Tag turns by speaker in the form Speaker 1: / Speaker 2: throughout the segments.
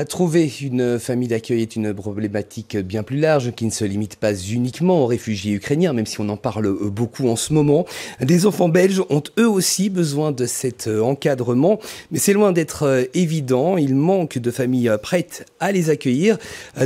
Speaker 1: Trouver une famille d'accueil est une problématique bien plus large qui ne se limite pas uniquement aux réfugiés ukrainiens, même si on en parle beaucoup en ce moment. Des enfants belges ont eux aussi besoin de cet encadrement, mais c'est loin d'être évident. Il manque de familles prêtes à les accueillir,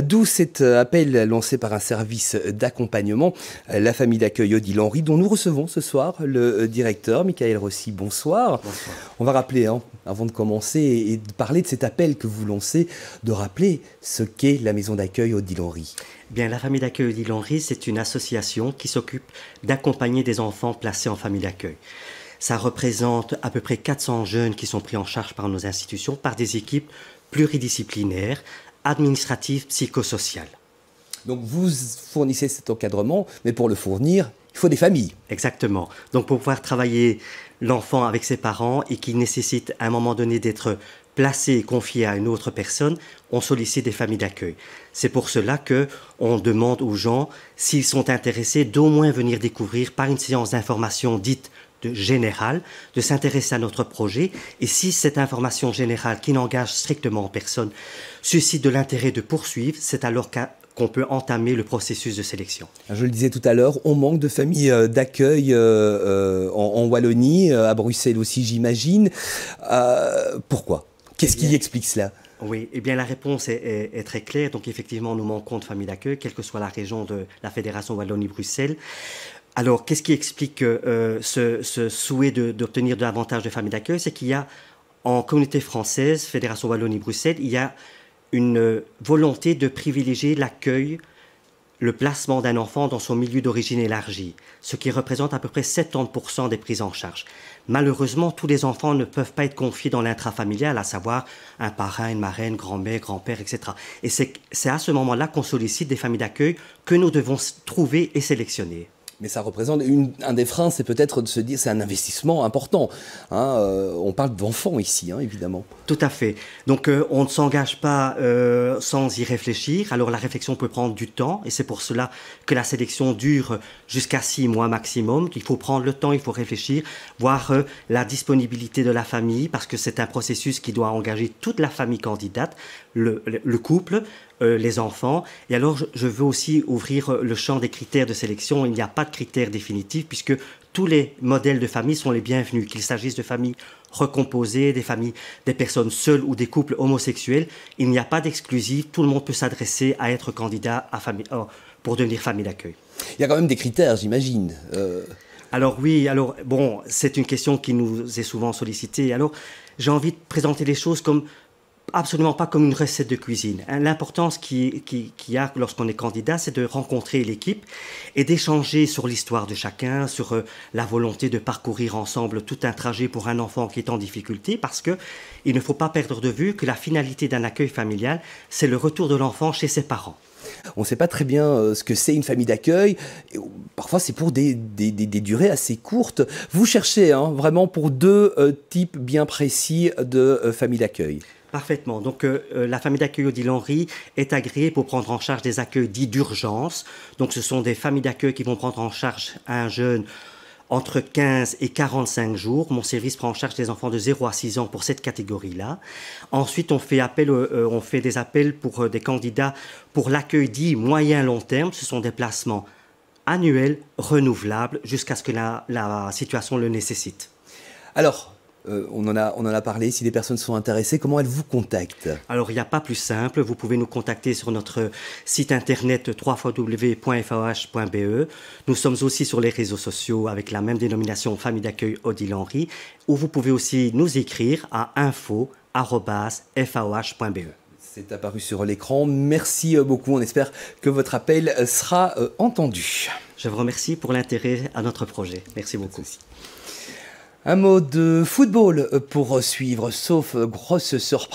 Speaker 1: d'où cet appel lancé par un service d'accompagnement, la famille d'accueil Odile Henry, dont nous recevons ce soir le directeur, Michael Rossi. Bonsoir.
Speaker 2: Bonsoir.
Speaker 1: On va rappeler, avant de commencer et de parler de cet appel que vous lancez, de rappeler ce qu'est la maison d'accueil Odile Henry.
Speaker 2: Bien, la famille d'accueil Odile Henry, c'est une association qui s'occupe d'accompagner des enfants placés en famille d'accueil. Ça représente à peu près 400 jeunes qui sont pris en charge par nos institutions, par des équipes pluridisciplinaires, administratives, psychosociales.
Speaker 1: Donc vous fournissez cet encadrement, mais pour le fournir, il faut des familles.
Speaker 2: Exactement. Donc pour pouvoir travailler l'enfant avec ses parents et qui nécessite à un moment donné d'être placé et confié à une autre personne, on sollicite des familles d'accueil. C'est pour cela qu'on demande aux gens, s'ils sont intéressés, d'au moins venir découvrir par une séance d'information dite générale, de s'intéresser à notre projet. Et si cette information générale, qui n'engage strictement personne, suscite de l'intérêt de poursuivre, c'est alors qu'on peut entamer le processus de sélection.
Speaker 1: Je le disais tout à l'heure, on manque de familles d'accueil en Wallonie, à Bruxelles aussi j'imagine. Pourquoi ? Qu'est-ce qui explique cela ?
Speaker 2: Oui, eh bien la réponse est très claire. Donc effectivement, nous manquons de familles d'accueil, quelle que soit la région de la Fédération Wallonie-Bruxelles. Alors, qu'est-ce qui explique ce souhait d'obtenir davantage de familles d'accueil? C'est qu'il y a, en communauté française, Fédération Wallonie-Bruxelles, il y a une volonté de privilégier l'accueil, le placement d'un enfant dans son milieu d'origine élargi, ce qui représente à peu près 70% des prises en charge. Malheureusement, tous les enfants ne peuvent pas être confiés dans l'intrafamilial, à savoir un parrain, une marraine, grand-mère, grand-père, etc. Et c'est à ce moment-là qu'on sollicite des familles d'accueil que nous devons trouver et sélectionner.
Speaker 1: Mais ça représente un des freins, c'est peut-être de se dire c'est un investissement important. On parle d'enfants ici, évidemment.
Speaker 2: Tout à fait. Donc on ne s'engage pas sans y réfléchir. Alors la réflexion peut prendre du temps et c'est pour cela que la sélection dure jusqu'à 6 mois maximum. Il faut prendre le temps, il faut réfléchir, voir la disponibilité de la famille parce que c'est un processus qui doit engager toute la famille candidate, le couple, les enfants. Et alors, je veux aussi ouvrir le champ des critères de sélection. Il n'y a pas de critères définitifs puisque tous les modèles de famille sont les bienvenus, qu'il s'agisse de familles recomposées, des personnes seules ou des couples homosexuels. Il n'y a pas d'exclusif. Tout le monde peut s'adresser à être candidat pour devenir famille d'accueil.
Speaker 1: Il y a quand même des critères, j'imagine.
Speaker 2: Alors oui, bon, c'est une question qui nous est souvent sollicitée. Alors, j'ai envie de présenter les choses comme absolument pas comme une recette de cuisine. L'importance qu'il y a lorsqu'on est candidat, c'est de rencontrer l'équipe et d'échanger sur l'histoire de chacun, sur la volonté de parcourir ensemble tout un trajet pour un enfant qui est en difficulté, parce que il ne faut pas perdre de vue que la finalité d'un accueil familial, c'est le retour de l'enfant chez ses parents.
Speaker 1: On ne sait pas très bien ce que c'est une famille d'accueil. Parfois, c'est pour des durées assez courtes. Vous cherchez vraiment pour deux types bien précis de familles d'accueil.
Speaker 2: Parfaitement. Donc, la famille d'accueil Odile Henry est agréée pour prendre en charge des accueils dits d'urgence. Donc, ce sont des familles d'accueil qui vont prendre en charge un jeune entre 15 et 45 jours. Mon service prend en charge des enfants de 0 à 6 ans pour cette catégorie-là. Ensuite, on fait des appels pour des candidats pour l'accueil dit moyen-long terme. Ce sont des placements annuels, renouvelables, jusqu'à ce que la situation le nécessite.
Speaker 1: Alors, on en a parlé, si les personnes sont intéressées, comment elles vous contactent?
Speaker 2: Alors, il n'y a pas plus simple. Vous pouvez nous contacter sur notre site internet www.fah.be. Nous sommes aussi sur les réseaux sociaux avec la même dénomination Famille d'accueil Odile Henry, où vous pouvez aussi nous écrire à info@fah.be.
Speaker 1: C'est apparu sur l'écran. Merci beaucoup. On espère que votre appel sera entendu.
Speaker 2: Je vous remercie pour l'intérêt à notre projet. Merci beaucoup.
Speaker 1: Un mot de football pour suivre, sauf grosse surprise.